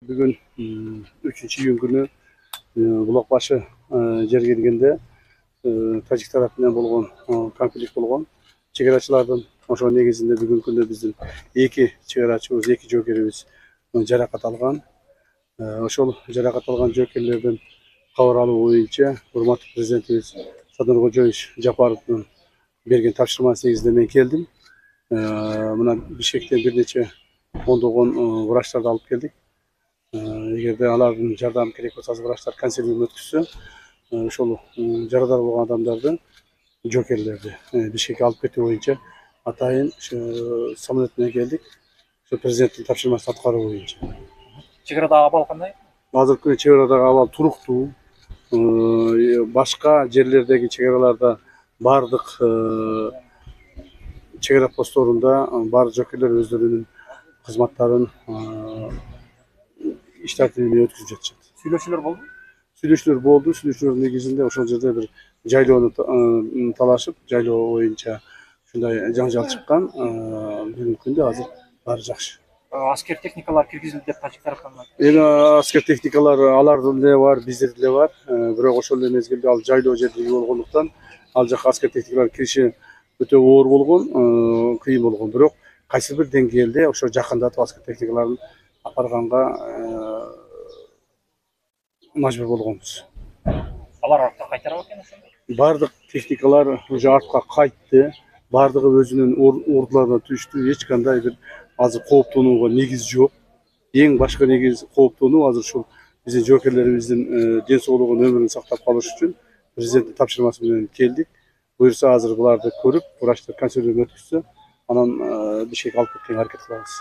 Bugün 3. iyun günü Bulakbaşı yer gelgende Tacik tarafından bolğon konflikt bolğon çegaraçılardan oşo negizinde bugün günde bizim iki çegaraçыбыз, iki jokerimiz jarakat algan. Oşol jarakat algan jokerlerden kabar alуу боюнча урматтуу президентибиz Садыр Кожоевич Жапаровдун берген тапшырмасы негизинде мен келдим. Мына Бишкектен бир нече ондогон врачтарды алып келдик. Эгерде алардын жардамы керек болсо азыр врачтар консилиум өткүзсө, ошол жарадар болгон адамдарды жокерлерди Бишкекке алып кетүү боюнча атайын самолет менен келдик. Ошо президенттин тапшырмасын аткаруу боюнча. Чеградагы абал кандай? Азыркы күнү чеградагы абал туруктуу. Башка жерлердеги чегараларда бардык чегара постторунда бар жокерлер өздөрүнүн кызматтарын иш тартибине өткүзүп жатышат. Сүйлөшүүлөр болду? Сүйлөшүүлөр болду. Сүйлөшүүлөрдүн негизинде ошол жерде бир жайлоону талашып, жайлоо боюнча ушундай жаңжал чыккан. Бүгүнкү күндө азыр баары жакшы. Аскер техникалар киргизилди деп тажик тараптан. Эми аскер техникалар алардын деле бар, биздин деле бар. Бирок ошол эле мезгилде ал жайлоо жердеги болгондуктан ал жака аскер техникалар кириши өтө оор болгон, кыйын болгон. Бирок кайсы бир деңгээлде ошо жакындатып аскер техникаларын апарганга мажбур болгонбуз. Алар артка кайтарып экен ошондо. Бардык техникалар уже артка кайтты. Бардыгы өзүнүн ордуларына түштү. Эч кандай бир азыр кооптонууга негиз жок. Эң башкы негиз кооптонуу азыр ушул биздин жокерлерибиздин ден соолугун, өмүрүн сактап калыш үчүн президенттин тапшырмасы менен келдик. Буюрса азыр буларды көрүп, врачтар консилиум өткүзсө, анан Бишкекке алып кеткенге аракет кылабыз.